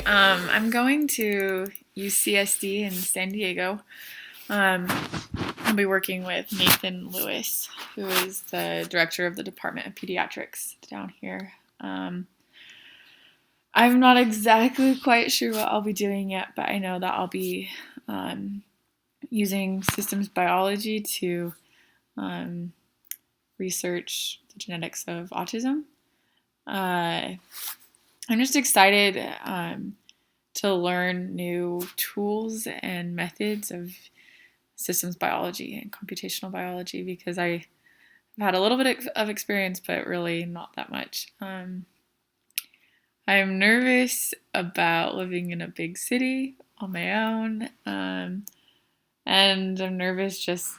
I'm going to UCSD in San Diego. I'll be working with Nathan Lewis, who is the director of the Department of Pediatrics down here. I'm not exactly quite sure what I'll be doing yet, but I know that I'll be using systems biology to research the genetics of autism. I'm just excited to learn new tools and methods of systems biology and computational biology because I've had a little bit of experience, but really not that much. I'm nervous about living in a big city on my own, and I'm nervous just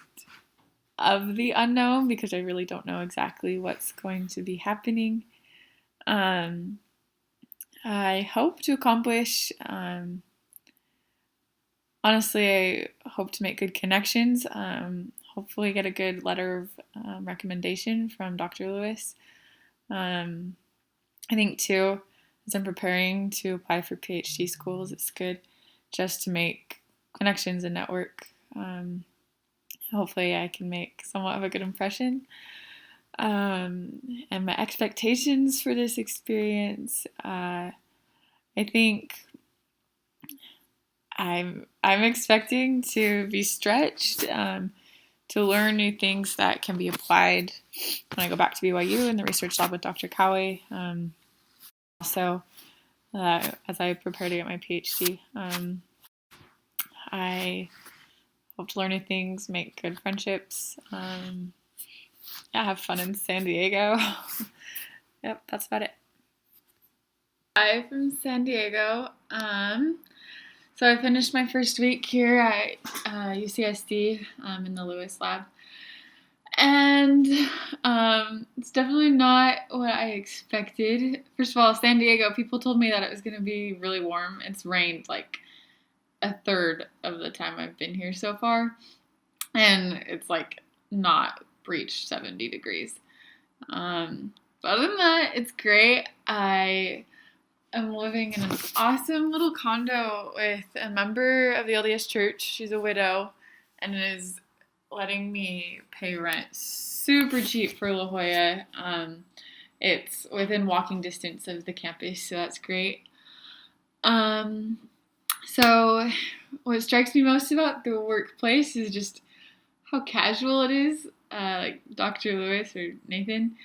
of the unknown because I really don't know exactly what's going to be happening. I hope to accomplish, honestly, I hope to make good connections, hopefully get a good letter of recommendation from Dr. Lewis. I think too, as I'm preparing to apply for PhD schools, it's good just to make connections and network. Hopefully I can make somewhat of a good impression. And my expectations for this experience, I think I'm expecting to be stretched, to learn new things that can be applied when I go back to BYU in the research lab with Dr. Cowie. Also, as I prepare to get my PhD, I hope to learn new things, make good friendships, have fun in San Diego. Yep, that's about it. I'm from San Diego. So I finished my first week here at UCSD in the Lewis lab. And it's definitely not what I expected. First of all, San Diego, people told me that it was going to be really warm. It's rained like a third of the time I've been here so far. And it's like not breached 70 degrees. But other than that, it's great. I'm living in an awesome little condo with a member of the LDS Church. She's a widow and is letting me pay rent super cheap for La Jolla. It's within walking distance of the campus, so that's great. So what strikes me most about the workplace is just how casual it is. Like Dr. Lewis or Nathan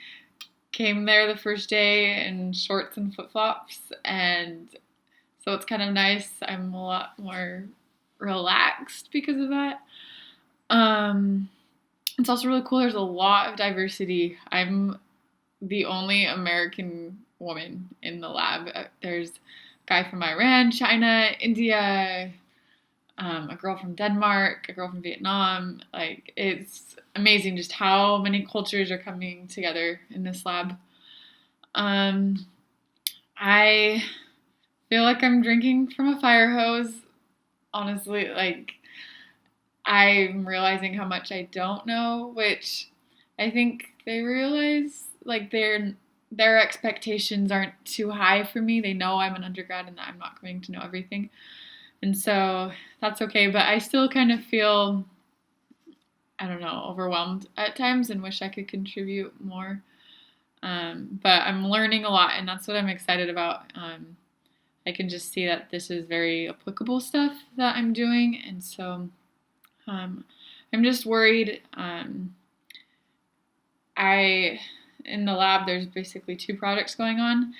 came there the first day in shorts and flip-flops, and so it's kind of nice. I'm a lot more relaxed because of that. It's also really cool. There's a lot of diversity. I'm the only American woman in the lab. There's a guy from Iran, China, India, a girl from Denmark, a girl from Vietnam. Like, it's amazing just how many cultures are coming together in this lab. I feel like I'm drinking from a fire hose. Honestly, like, I'm realizing how much I don't know, which I think they realize, like, their expectations aren't too high for me. They know I'm an undergrad and that I'm not going to know everything. And so that's okay, but I still kind of feel, I don't know, overwhelmed at times and wish I could contribute more. But I'm learning a lot, and that's what I'm excited about. I can just see that this is very applicable stuff that I'm doing, and so I'm just worried. In the lab, there's basically 2 projects going on,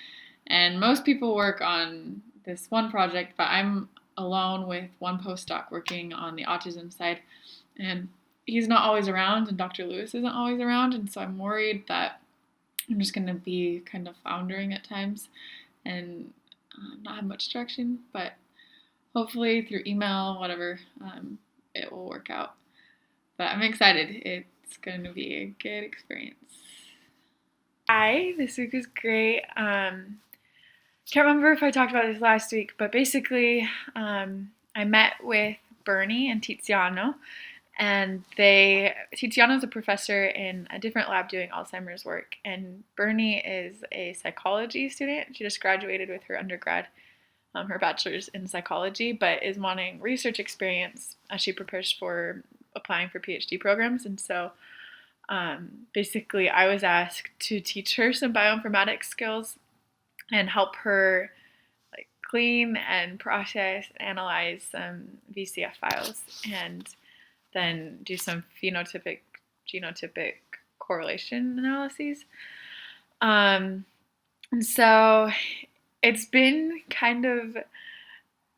and most people work on this one project, but I'm alone with one postdoc working on the autism side, and he's not always around, and Dr. Lewis isn't always around, and so I'm worried that I'm just going to be kind of floundering at times and not have much direction, but hopefully through email, whatever, it will work out. But I'm excited. It's going to be a good experience. Hi, this week was great. Can't remember if I talked about this last week, but basically I met with Bernie and Tiziano, and Tiziano's a professor in a different lab doing Alzheimer's work, and Bernie is a psychology student. She just graduated with her undergrad her bachelor's in psychology, but is wanting research experience as she prepares for applying for PhD programs. And so basically I was asked to teach her some bioinformatics skills and help her like clean and process, analyze some VCF files, and then do some phenotypic, genotypic correlation analyses. And so it's been kind of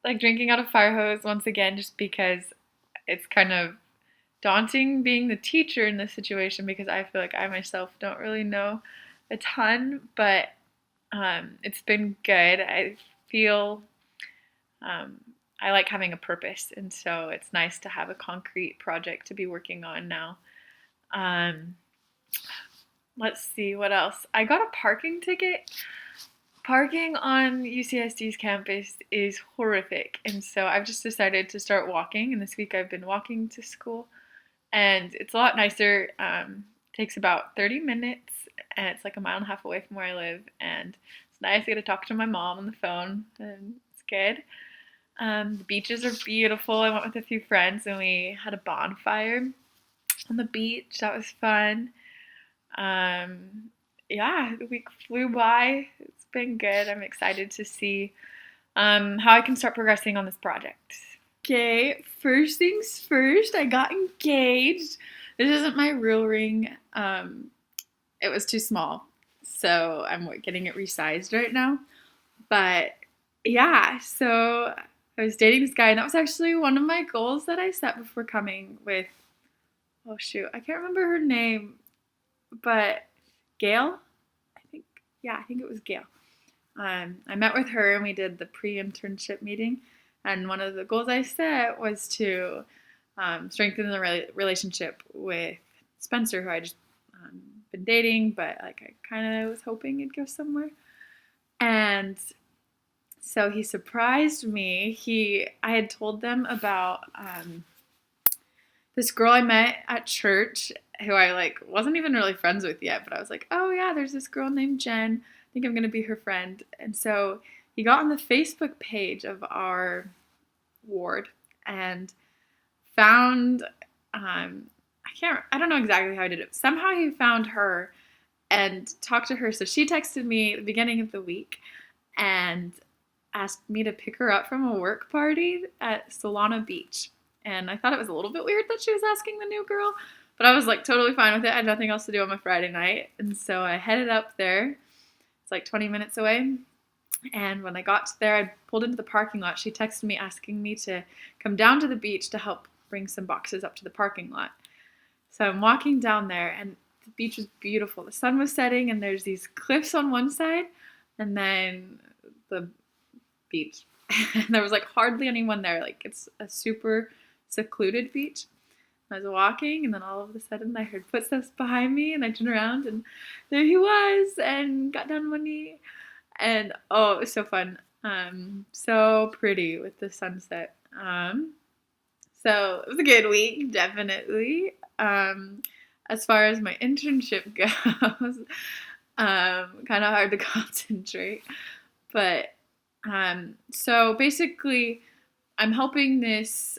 like drinking out of a fire hose once again, just because it's kind of daunting being the teacher in this situation, because I feel like I myself don't really know a ton, but it's been good. I feel I like having a purpose, and so it's nice to have a concrete project to be working on now. Let's see what else. I got a parking ticket. Parking on UCSD's campus is horrific, and so I've just decided to start walking, and this week I've been walking to school, and it's a lot nicer. Takes about 30 minutes, and it's like a mile and a half away from where I live, and it's nice. I get to talk to my mom on the phone, and it's good. The beaches are beautiful. I went with a few friends, and we had a bonfire on the beach. That was fun. Yeah, the week flew by. It's been good. I'm excited to see how I can start progressing on this project. Okay, first things first, I got engaged. This isn't my real ring. It was too small, so I'm getting it resized right now. But yeah, so I was dating this guy, and that was actually one of my goals that I set before coming with, oh shoot, I can't remember her name, but Gail, I think it was Gail. I met with her and we did the pre-internship meeting, and one of the goals I set was to strengthen the relationship with Spencer, who I just been dating, but like I kind of was hoping it'd go somewhere. And so he surprised me. I had told them about this girl I met at church, who I like wasn't even really friends with yet, but I was like, oh yeah, there's this girl named Jen. I think I'm gonna be her friend. And so he got on the Facebook page of our ward and found I don't know exactly how I did it. Somehow he found her and talked to her. So she texted me at the beginning of the week and asked me to pick her up from a work party at Solana Beach. And I thought it was a little bit weird that she was asking the new girl, but I was like totally fine with it. I had nothing else to do on my Friday night. And so I headed up there. It's like 20 minutes away. And when I got there, I pulled into the parking lot. She texted me asking me to come down to the beach to help bring some boxes up to the parking lot. So I'm walking down there, and the beach was beautiful. The sun was setting, and there's these cliffs on one side, and then the beach. And there was like hardly anyone there. Like it's a super secluded beach. I was walking, and then all of a sudden I heard footsteps behind me, and I turned around, and there he was, and got down on one knee. And oh, it was so fun. So pretty with the sunset. So it was a good week, definitely. As far as my internship goes, kind of hard to concentrate. But so basically, I'm helping this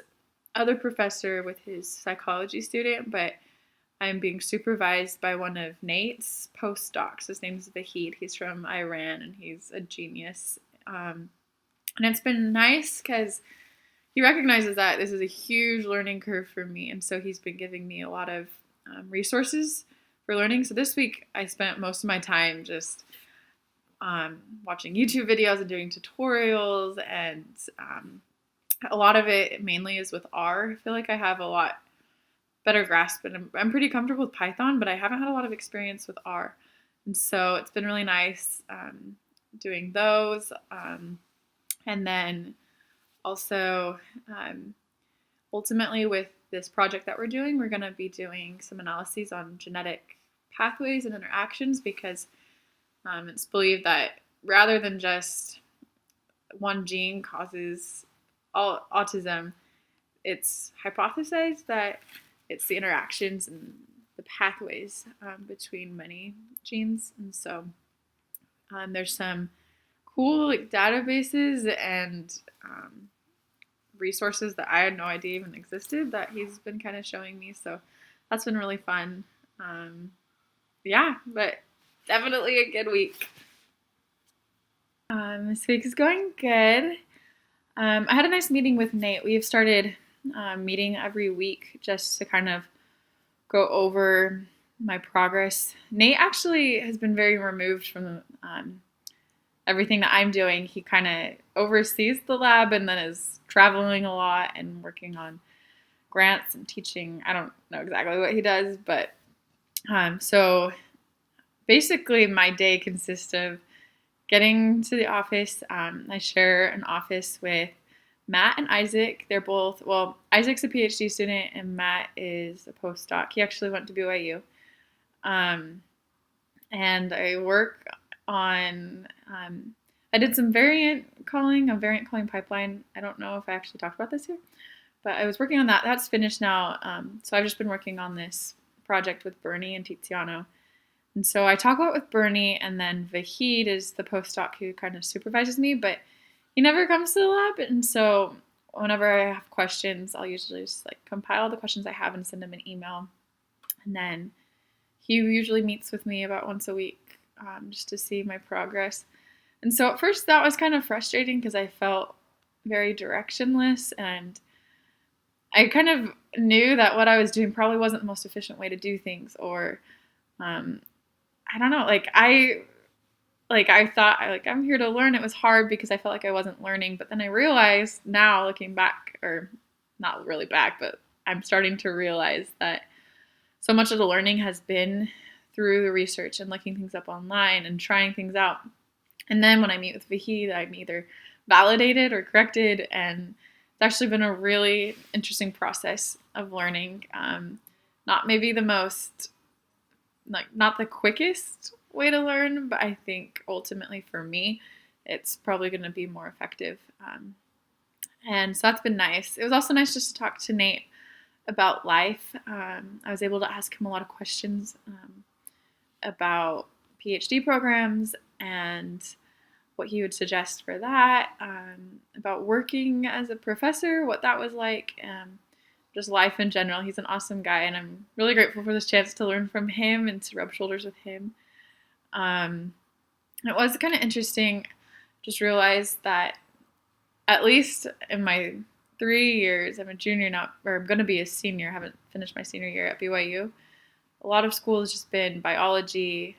other professor with his psychology student, but I'm being supervised by one of Nate's postdocs. His name's Vahid. He's from Iran, and he's a genius. And it's been nice because he recognizes that this is a huge learning curve for me, and so he's been giving me a lot of resources for learning. So this week I spent most of my time just watching YouTube videos and doing tutorials, and a lot of it mainly is with R. I feel like I have a lot better grasp, and I'm pretty comfortable with Python, but I haven't had a lot of experience with R. And so it's been really nice doing those. And then also, ultimately with this project that we're doing, we're going to be doing some analyses on genetic pathways and interactions, because it's believed that rather than just one gene causes all autism, it's hypothesized that it's the interactions and the pathways between many genes. And so there's some cool like databases and resources that I had no idea even existed that he's been kind of showing me. So that's been really fun. Yeah, but definitely a good week. This week is going good. I had a nice meeting with Nate. We've started meeting every week just to kind of go over my progress. Nate actually has been very removed from everything that I'm doing. He kind of oversees the lab and then is traveling a lot and working on grants and teaching. I don't know exactly what he does, but so basically my day consists of getting to the office. I share an office with Matt and Isaac. They're both, well, Isaac's a PhD student and Matt is a postdoc. He actually went to BYU. And I work on, I did some a variant calling pipeline. I don't know if I actually talked about this here, but I was working on that. That's finished now. So I've just been working on this project with Bernie and Tiziano. And so I talk a lot with Bernie, and then Vahid is the postdoc who kind of supervises me, but he never comes to the lab. And so whenever I have questions, I'll usually just like compile the questions I have and send him an email. And then he usually meets with me about once a week just to see my progress. And so at first that was kind of frustrating because I felt very directionless, and I kind of knew that what I was doing probably wasn't the most efficient way to do things, or I don't know, I thought I'm here to learn. It was hard because I felt like I wasn't learning, but then I realized now looking back, or not really back, but I'm starting to realize that so much of the learning has been through the research and looking things up online and trying things out. And then when I meet with Vahid, I'm either validated or corrected, and it's actually been a really interesting process of learning. Not maybe the most, not the quickest way to learn, but I think ultimately for me, it's probably going to be more effective. And so that's been nice. It was also nice just to talk to Nate about life. I was able to ask him a lot of questions about PhD programs and what he would suggest for that, about working as a professor, what that was like, just life in general. He's an awesome guy, and I'm really grateful for this chance to learn from him and to rub shoulders with him. It was kind of interesting, just realized that at least in my 3 years, I'm a junior now, or I'm going to be a senior. I haven't finished my senior year at BYU. A lot of school has just been biology,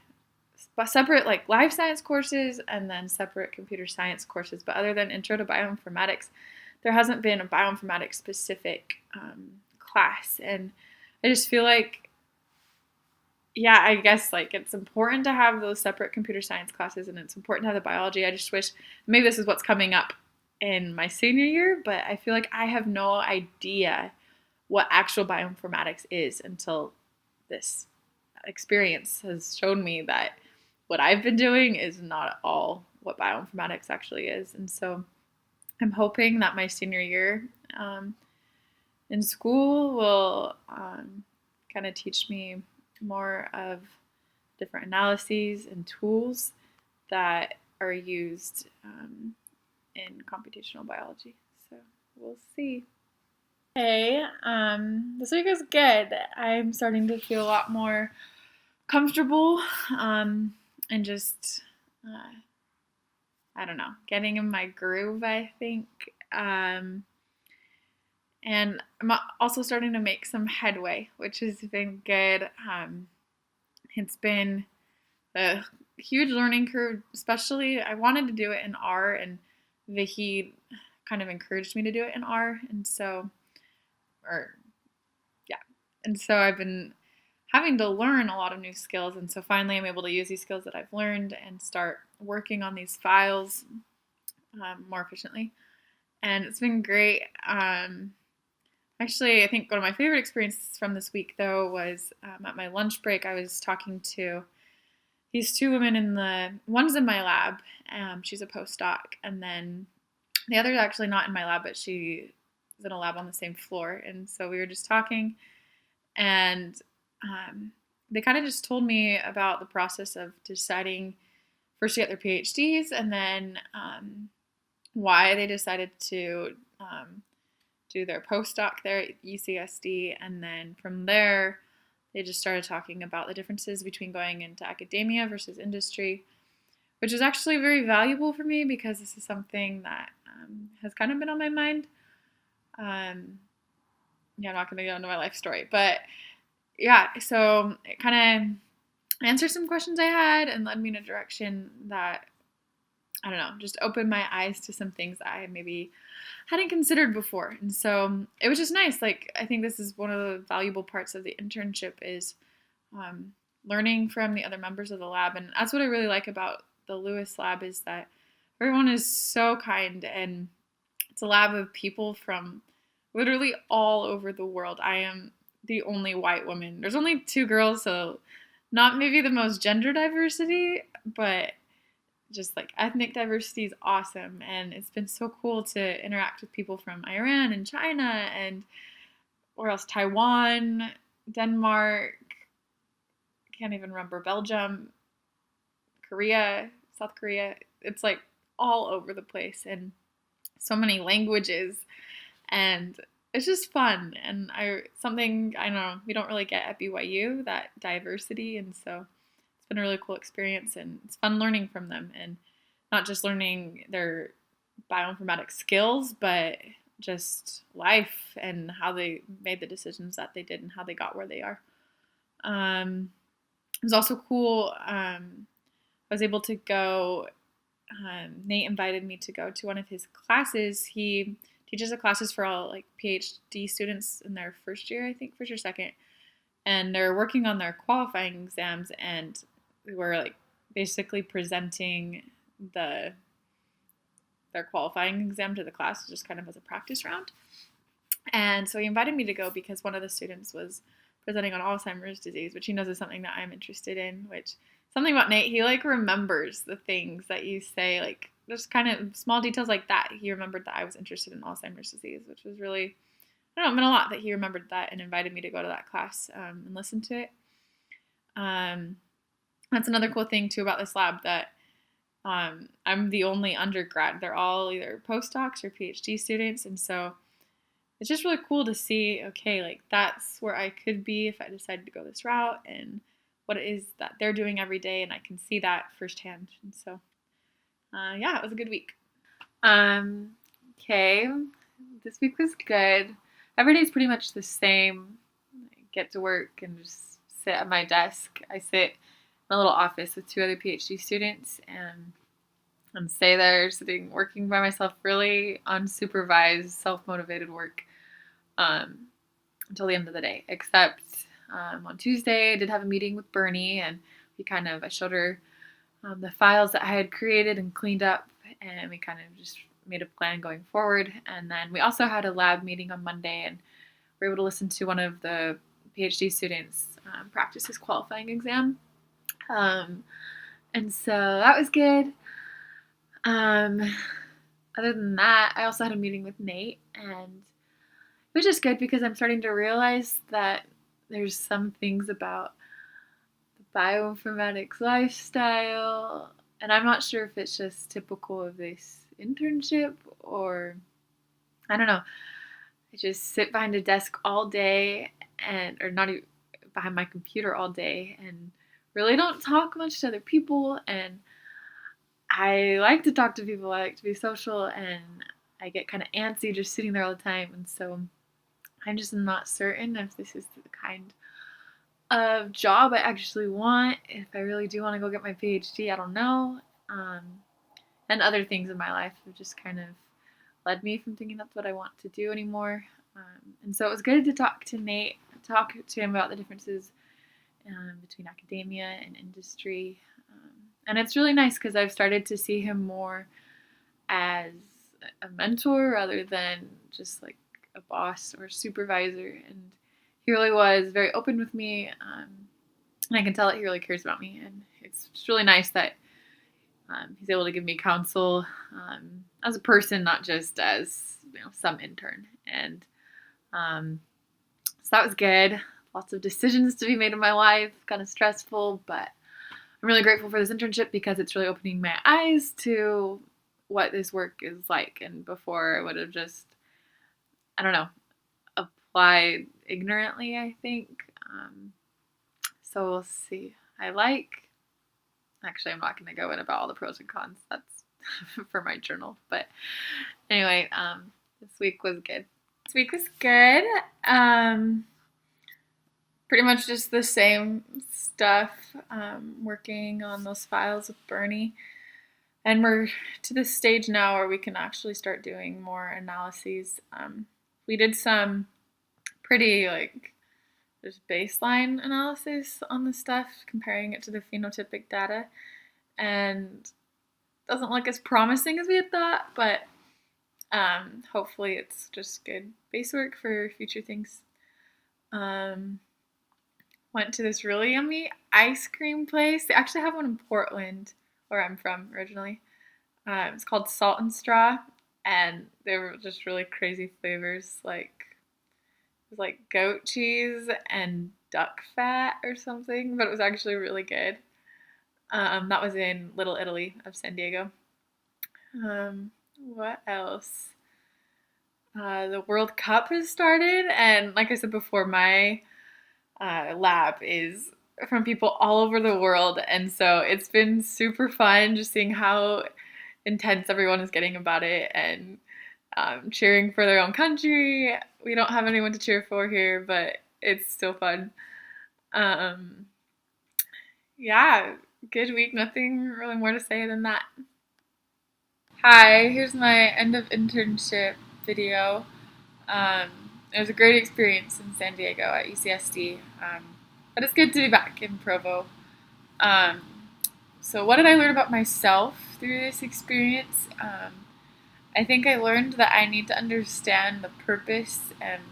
separate like life science courses, and then separate computer science courses. But other than intro to bioinformatics, there hasn't been a bioinformatics specific class. And I just feel like, yeah, I guess like it's important to have those separate computer science classes, and it's important to have the biology. I just wish maybe this is what's coming up in my senior year, but I feel like I have no idea what actual bioinformatics is until this experience has shown me that what I've been doing is not at all what bioinformatics actually is. And so I'm hoping that my senior year in school will kind of teach me more of different analyses and tools that are used in computational biology. So we'll see. Hey, this week was good. I'm starting to feel a lot more comfortable and just, I don't know, getting in my groove, I think. And I'm also starting to make some headway, which has been good. It's been a huge learning curve, especially I wanted to do it in R, and Vahid kind of encouraged me to do it in R. And so I've been having to learn a lot of new skills. And so finally I'm able to use these skills that I've learned and start working on these files more efficiently. And it's been great. Actually, I think one of my favorite experiences from this week, though, was at my lunch break. I was talking to these two women one's in my lab. She's a postdoc. And then the other's actually not in my lab, but she is in a lab on the same floor. And so we were just talking, and they kind of just told me about the process of deciding first to get their PhDs, and then why they decided to do their postdoc there at UCSD. And then from there, they just started talking about the differences between going into academia versus industry, which is actually very valuable for me because this is something that has kind of been on my mind. Yeah, I'm not going to go into my life story, but yeah, so it kind of answered some questions I had and led me in a direction that, I don't know, just opened my eyes to some things that I maybe hadn't considered before. And so it was just nice. Like, I think this is one of the valuable parts of the internship is learning from the other members of the lab. And that's what I really like about the Lewis lab is that everyone is so kind, and it's a lab of people from literally all over the world. I am the only white woman. There's only 2 girls, so not maybe the most gender diversity, but just like ethnic diversity is awesome. And it's been so cool to interact with people from Iran and China and where else? Taiwan, Denmark, can't even remember, Belgium, Korea, South Korea. It's like all over the place and so many languages, and it's just fun. And something I know we don't really get at BYU, that diversity, and so it's been a really cool experience, and it's fun learning from them, and not just learning their bioinformatics skills, but just life and how they made the decisions that they did and how they got where they are. It was also cool. I was able to go. Nate invited me to go to one of his classes. He teaches the classes for all like PhD students in their first year, I think, first or second, and they're working on their qualifying exams. And we were like basically presenting their qualifying exam to the class just kind of as a practice round. And so he invited me to go because one of the students was presenting on Alzheimer's disease, which he knows is something that I'm interested in, which something about Nate, he like remembers the things that you say, like just kind of small details like that. He remembered that I was interested in Alzheimer's disease, which was really, I don't know, it meant a lot that he remembered that and invited me to go to that class and listen to it. That's another cool thing too about this lab, that I'm the only undergrad. They're all either postdocs or PhD students. And so it's just really cool to see, okay, like that's where I could be if I decided to go this route, and what it is that they're doing every day. And I can see that firsthand. And so, yeah, it was a good week. Okay. This week was good. Every day is pretty much the same. I get to work and just sit at my desk. I sit in a little office with 2 other PhD students and stay there sitting, working by myself, really unsupervised, self-motivated work until the end of the day. Except on Tuesday, I did have a meeting with Bernie, and I showed her the files that I had created and cleaned up, and we kind of just made a plan going forward. And then we also had a lab meeting on Monday, and we were able to listen to one of the PhD students practice his qualifying exam. And so that was good. Other than that, I also had a meeting with Nate, and it was just good because I'm starting to realize that there's some things about the bioinformatics lifestyle, and I'm not sure if it's just typical of this internship or I don't know. I just sit behind a desk all day or not even behind my computer all day and really don't talk much to other people. And I like to talk to people. I like to be social, and I get kind of antsy just sitting there all the time. And so I'm just not certain if this is the kind of job I actually want. If I really do want to go get my PhD, I don't know. And other things in my life have just kind of led me from thinking that's what I want to do anymore. And so it was good to talk to Nate, talk to him about the differences between academia and industry. And it's really nice because I've started to see him more as a mentor rather than just like a boss or supervisor. And he really was very open with me. And I can tell that he really cares about me. And it's just really nice that he's able to give me counsel as a person, not just as some intern. And so that was good. Lots of decisions to be made in my life, kind of stressful, but I'm really grateful for this internship because it's really opening my eyes to what this work is like. And before I would have just, I don't know, applied ignorantly, I think. So we'll see. Actually, I'm not going to go in about all the pros and cons. That's for my journal. But anyway, this week was good. Pretty much just the same stuff, working on those files with Bernie. And we're to this stage now where we can actually start doing more analyses. We did some pretty there's baseline analysis on the stuff, comparing it to the phenotypic data, and it doesn't look as promising as we had thought, but hopefully it's just good base work for future things. Went to this really yummy ice cream place. They actually have one in Portland, where I'm from originally. It's called Salt and Straw, and they were just really crazy flavors, like goat cheese and duck fat or something, but it was actually really good. That was in Little Italy of San Diego. What else? The World Cup has started, and like I said before, my lab is from people all over the world, and so it's been super fun just seeing how intense everyone is getting about it and cheering for their own country. We don't have anyone to cheer for here, but it's still fun. Yeah, good week. Nothing really more to say than that. Hi, here's my end of internship video. It was a great experience in San Diego at UCSD, but it's good to be back in Provo. So what did I learn about myself through this experience? I think I learned that I need to understand the purpose and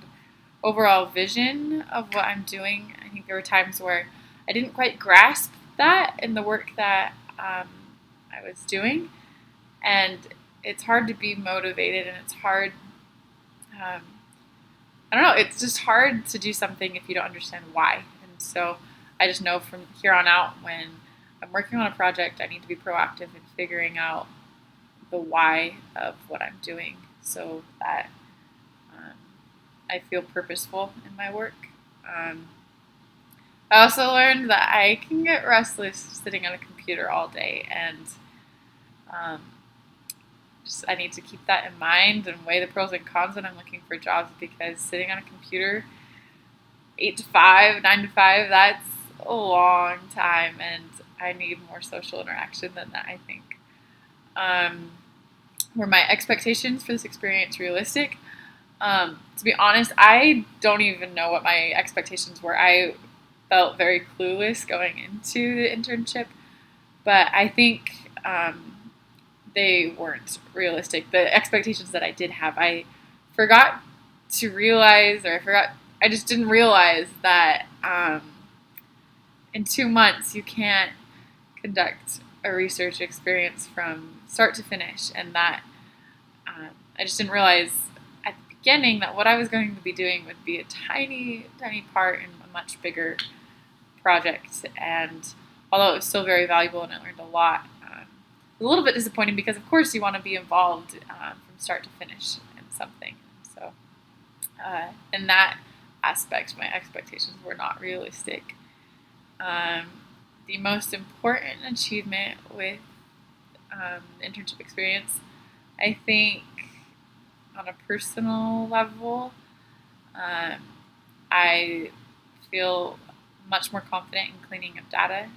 overall vision of what I'm doing. I think there were times where I didn't quite grasp that in the work that I was doing, and it's hard to be motivated, and it's hard. I don't know. It's just hard to do something if you don't understand why. And so I just know from here on out, when I'm working on a project, I need to be proactive in figuring out the why of what I'm doing, so that I feel purposeful in my work. I also learned that I can get restless sitting on a computer all day, and I need to keep that in mind and weigh the pros and cons when I'm looking for jobs, because sitting on a computer 8 to 5, 9 to 5, that's a long time, and I need more social interaction than that, I think. Were my expectations for this experience realistic? To be honest, I don't even know what my expectations were. I felt very clueless going into the internship, but I think they weren't realistic. The expectations that I did have, I just didn't realize that in 2 months you can't conduct a research experience from start to finish, and that I just didn't realize at the beginning that what I was going to be doing would be a tiny, tiny part in a much bigger project. And although it was still very valuable and I learned a lot, it was a little bit disappointing, because of course you want to be involved from start to finish in something. So in that aspect, my expectations were not realistic. The most important achievement with the internship experience, I think, on a personal level, I feel much more confident in cleaning up data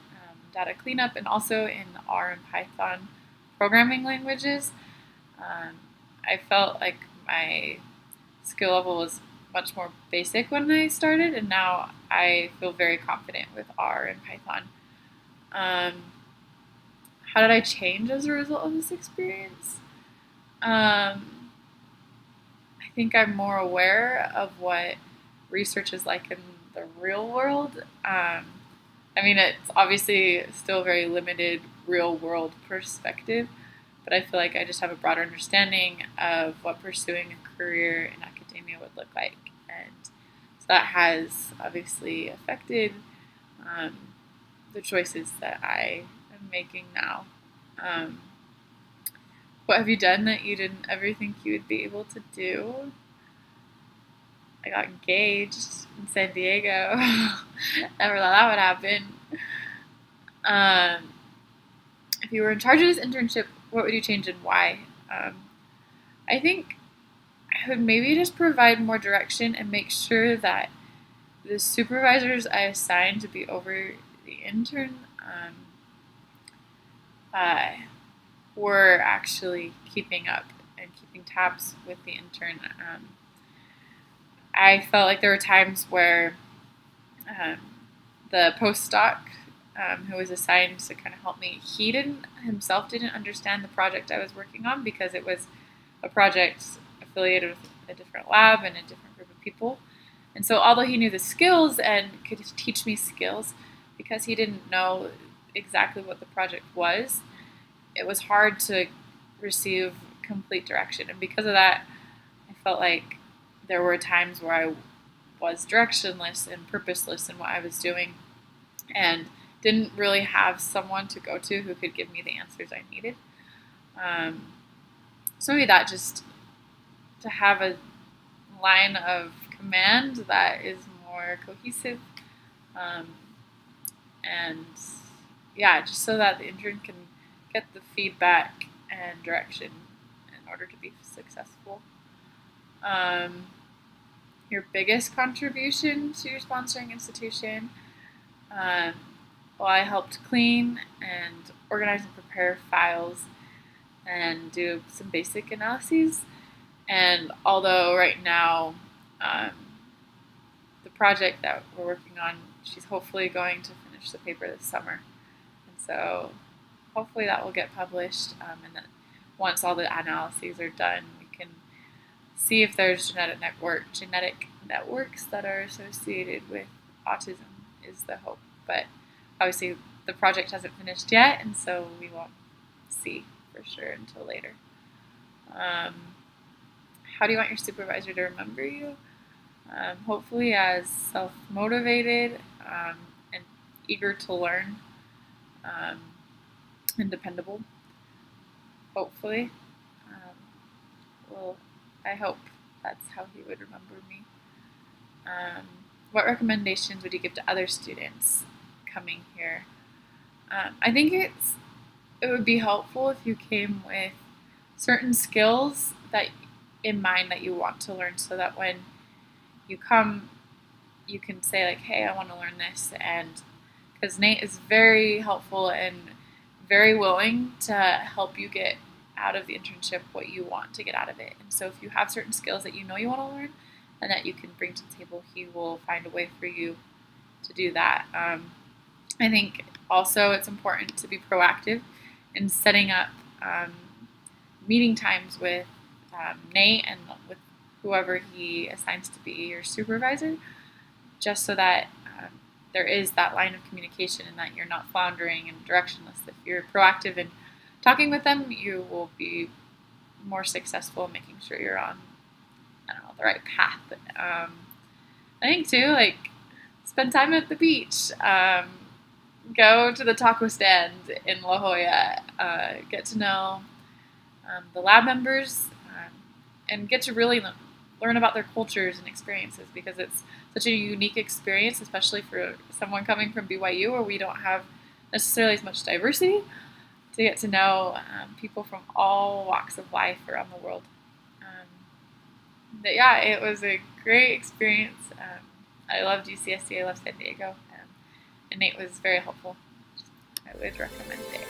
cleanup, and also in R and Python programming languages. I felt like my skill level was much more basic when I started, and now I feel very confident with R and Python. How did I change as a result of this experience? I think I'm more aware of what research is like in the real world. It's obviously still a very limited real world perspective, but I feel like I just have a broader understanding of what pursuing a career in academia would look like. And so that has obviously affected the choices that I am making now. What have you done that you didn't ever think you would be able to do? I got engaged in San Diego. Never thought that would happen. If you were in charge of this internship, what would you change and why? I think I would maybe just provide more direction and make sure that the supervisors I assigned to be over the intern were actually keeping up and keeping tabs with the intern. I felt like there were times where the postdoc who was assigned to kind of help me, he himself didn't understand the project I was working on because it was a project affiliated with a different lab and a different group of people. And so although he knew the skills and could teach me skills, because he didn't know exactly what the project was, it was hard to receive complete direction. And because of that, I felt like there were times where I was directionless and purposeless in what I was doing and didn't really have someone to go to who could give me the answers I needed. So maybe that, just to have a line of command that is more cohesive, and yeah, just so that the intern can get the feedback and direction in order to be successful. Your biggest contribution to your sponsoring institution? Well, I helped clean and organize and prepare files and do some basic analyses. And although right now the project that we're working on, she's hopefully going to finish the paper this summer. And so hopefully that will get published, and then once all the analyses are done, we can see if there's genetic networks that are associated with autism is the hope. But obviously the project hasn't finished yet, and so we won't see for sure until later. How do you want your supervisor to remember you? Hopefully as self-motivated and eager to learn, and dependable. Hopefully. Well, I hope that's how he would remember me. What recommendations would you give to other students coming here? I think it would be helpful if you came with certain skills that in mind that you want to learn, so that when you come, you can say like, hey, I want to learn this. And because Nate is very helpful and very willing to help you get out of the internship what you want to get out of it. And so if you have certain skills that you know you want to learn and that you can bring to the table, he will find a way for you to do that. I think also it's important to be proactive in setting up meeting times with Nate and with whoever he assigns to be your supervisor, just so that there is that line of communication and that you're not floundering and directionless. If you're proactive in talking with them, you will be more successful in making sure you're on, the right path. I think too, like, spend time at the beach, go to the taco stand in La Jolla, get to know the lab members, and get to really learn about their cultures and experiences, because it's such a unique experience, especially for someone coming from BYU where we don't have necessarily as much diversity, to get to know people from all walks of life around the world. But yeah, it was a great experience. I loved UCSD, I loved San Diego, and Nate was very helpful. I would recommend it.